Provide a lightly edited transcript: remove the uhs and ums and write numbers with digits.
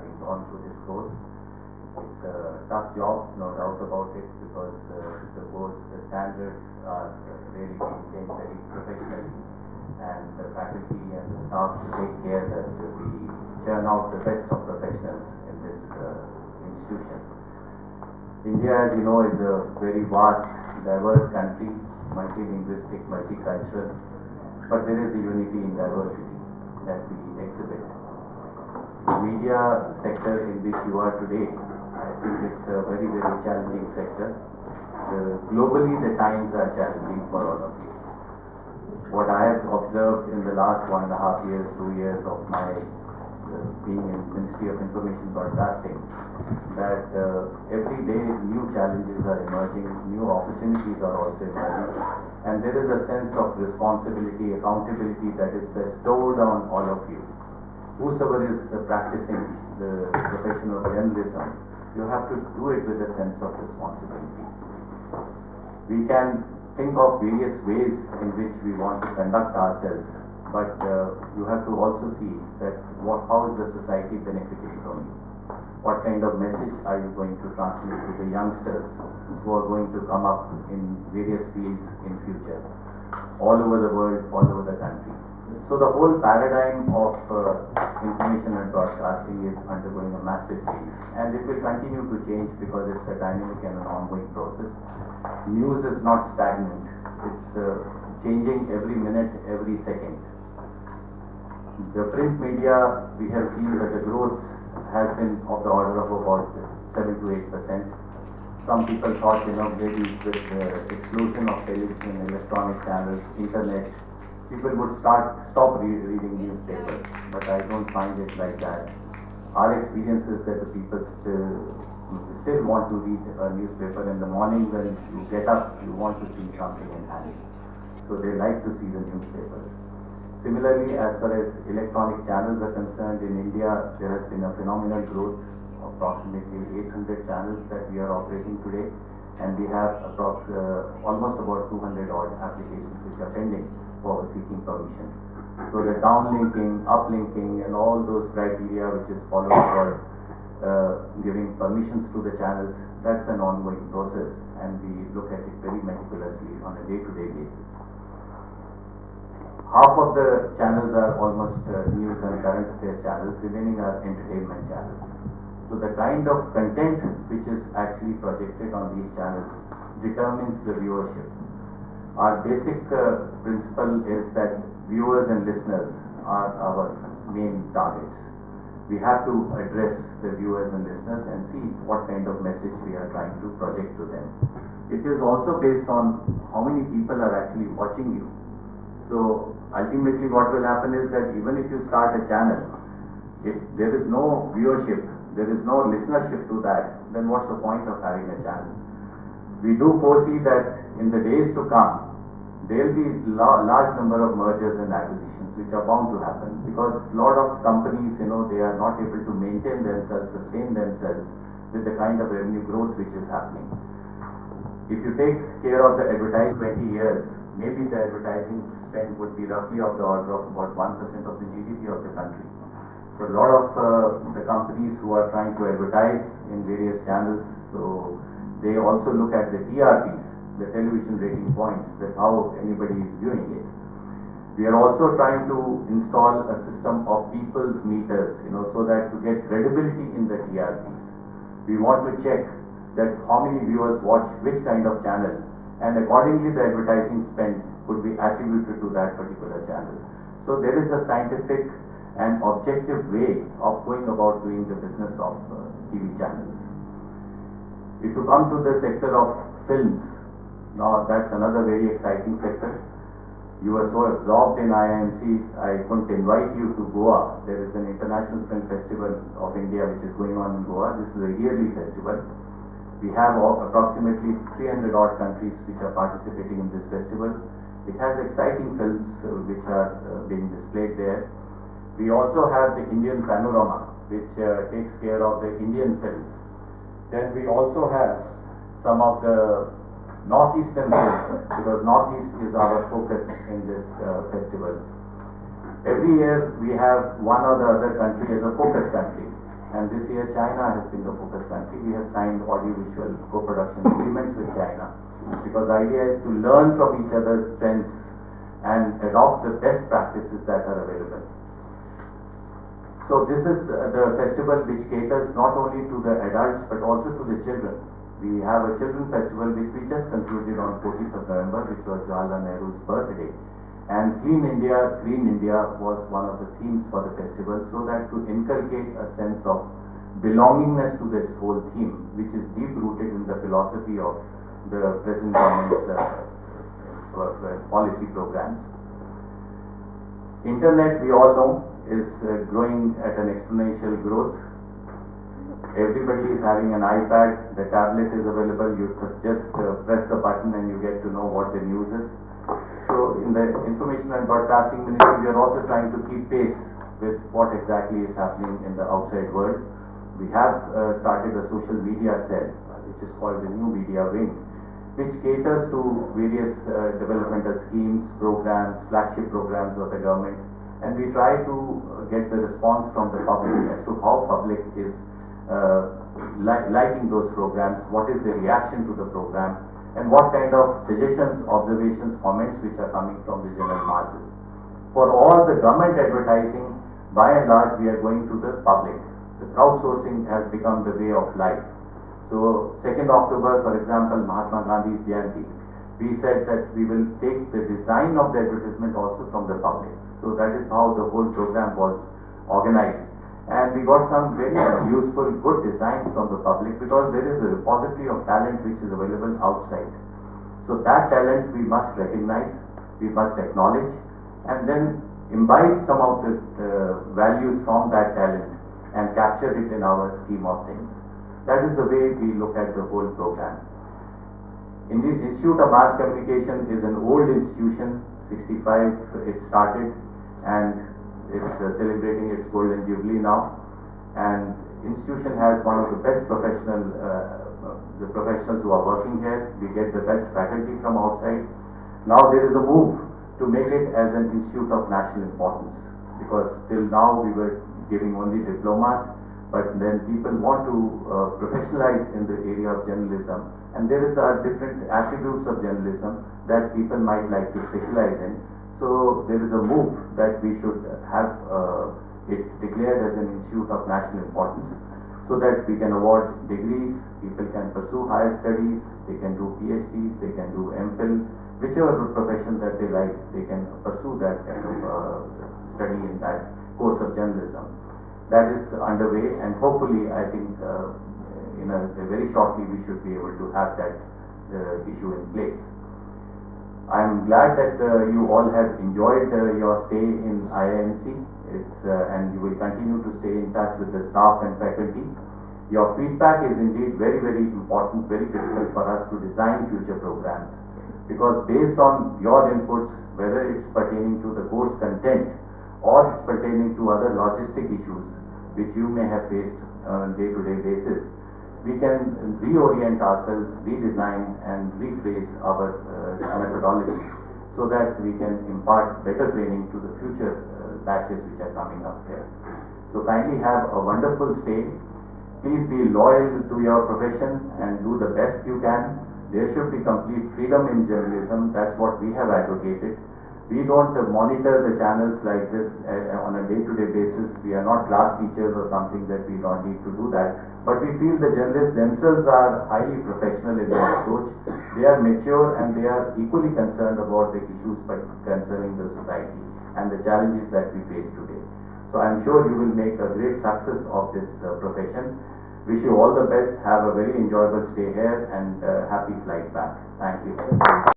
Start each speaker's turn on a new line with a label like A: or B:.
A: having gone through this course. It's a tough job, no doubt about it, because the standards are really maintained very professionally, and the faculty and the staff take care that we churn out the best of professionals in this institution. India, as you know, is a very vast, diverse country, multilinguistic, multicultural, but there is a unity in diversity that we exhibit. The media sector in which you are today, I think it's a very, very challenging sector. Globally, the times are challenging for all of you. What I have observed in the last 1.5 years, 2 years of my being in Ministry of Information Broadcasting, that every day new challenges are emerging, new opportunities are also emerging, and there is a sense of responsibility, accountability that is bestowed on all of you. Whosoever is practicing the profession of journalism, you have to do it with a sense of responsibility. We can think of various ways in which we want to conduct ourselves, but you have to also see that how is the society benefiting from you? What kind of message are you going to transmit to the youngsters who are going to come up in various fields in future, all over the world, all over the country? So the whole paradigm of information and broadcasting is undergoing a massive change, and it will continue to change because it's a dynamic and an ongoing process. News is not stagnant, it's changing every minute, every second. The print media, we have seen that the growth has been of the order of about 7 to 8%. Some people thought, maybe with the explosion of television, electronic channels, internet, people would stop reading newspapers, but I don't find it like that. Our experience is that the people still want to read a newspaper in the morning. When you get up, you want to see something in hand. So they like to see the newspapers. Similarly, as far as electronic channels are concerned, in India, there has been a phenomenal growth, approximately 800 channels that we are operating today, and we have almost about 200 odd applications which are pending for seeking permission. So the downlinking, uplinking, and all those criteria which is followed for giving permissions to the channels, that's an ongoing process, and we look at it very meticulously on a day-to-day basis. Half of the channels are almost news and current affairs channels, remaining are entertainment channels. So the kind of content which is actually projected on these channels determines the viewership. Our basic principle is that viewers and listeners are our main targets. We have to address the viewers and listeners and see what kind of message we are trying to project to them. It is also based on how many people are actually watching you. So ultimately what will happen is that even if you start a channel, if there is no viewership, there is no listenership to that, then what's the point of having a channel? We do foresee that in the days to come, there will be large number of mergers and acquisitions which are bound to happen, because a lot of companies, they are not able to maintain themselves, sustain themselves with the kind of revenue growth which is happening. If you take care of the advertising 20 years, maybe the advertising spend would be roughly of the order of about 1% of the GDP of the country. So a lot of the companies who are trying to advertise in various channels, so they also look at the TRPs, the television rating points, that how anybody is viewing it. We are also trying to install a system of people's meters, so that to get credibility in the TRPs, we want to check that how many viewers watch which kind of channel, and accordingly the advertising spend could be attributed to that particular channel. So there is a scientific and objective way of going about doing the business of TV channels. If you come to the sector of films, now that's another very exciting sector. You were so absorbed in IIMC, I couldn't invite you to Goa. There is an International Film Festival of India which is going on in Goa. This is a yearly festival. We have approximately 300 odd countries which are participating in this festival. It has exciting films which are being displayed there. We also have the Indian Panorama, which takes care of the Indian films. Then we also have some of the Northeastern films, because Northeast is our focus in this festival. Every year we have one or the other country as a focus country. And this year China has been the focus country. We have signed audiovisual co-production agreements with China because the idea is to learn from each other's strengths and adopt the best practices that are available. So this is the festival which caters not only to the adults but also to the children. We have a children festival which we just concluded on 14th of November, which was Jawaharlal Nehru's birthday. And Clean India, Green India was one of the themes for the festival, so that to inculcate a sense of belongingness to this whole theme, which is deep rooted in the philosophy of the present government's policy programs. Internet, we all know, is growing at an exponential growth. Everybody is having an iPad, the tablet is available, you just press the button and you get to know what the news is. So in the Information and Broadcasting Ministry, we are also trying to keep pace with what exactly is happening in the outside world. We have started a social media cell, which is called the New Media Wing, which caters to various developmental schemes, programs, flagship programs of the government, and we try to get the response from the public as to how public is liking those programs, what is the reaction to the program, and what kind of suggestions, observations, comments which are coming from the general masses. For all the government advertising, by and large, we are going to the public. The crowdsourcing has become the way of life. So 2nd October, for example, Mahatma Gandhi's Jayanti, we said that we will take the design of the advertisement also from the public. So that is how the whole program was organized. And we got some very useful, good designs from the public, because there is a repository of talent which is available outside. So that talent we must recognize, we must acknowledge, and then imbibe some of the values from that talent and capture it in our scheme of things. That is the way we look at the whole program. Indian Institute of Mass Communication is an old institution, 65 it started, and it's celebrating its golden jubilee now. And institution has one of the best professionals who are working here. We get the best faculty from outside. Now there is a move to make it as an institute of national importance, because till now we were giving only diplomas, but then people want to professionalize in the area of journalism, and there is different attributes of journalism that people might like to specialize in. So there is a move that we should have it declared as an institute of national importance, so that we can award degrees, people can pursue higher studies, they can do PhDs, they can do MPhil, whichever profession that they like, they can pursue that kind of study in that course of journalism. That is underway, and hopefully I think very shortly we should be able to have that issue in place. I am glad that you all have enjoyed your stay in IIMC. And you will continue to stay in touch with the staff and faculty. Your feedback is indeed very, very important, very critical for us to design future programs, because based on your inputs, whether it's pertaining to the course content or it's pertaining to other logistic issues which you may have faced on a day-to-day basis, we can reorient ourselves, redesign and rephrase our methodology, so that we can impart better training to the future batches which are coming up here. So kindly have a wonderful stay. Please be loyal to your profession and do the best you can. There should be complete freedom in journalism. That's what we have advocated. We don't monitor the channels like this on a day-to-day basis. We are not class teachers or something that we don't need to do that. But we feel the journalists themselves are highly professional in their approach. They are mature and they are equally concerned about the issues concerning the society and the challenges that we face today. So I am sure you will make a great success of this profession. Wish you all the best. Have a very enjoyable stay here and happy flight back. Thank you.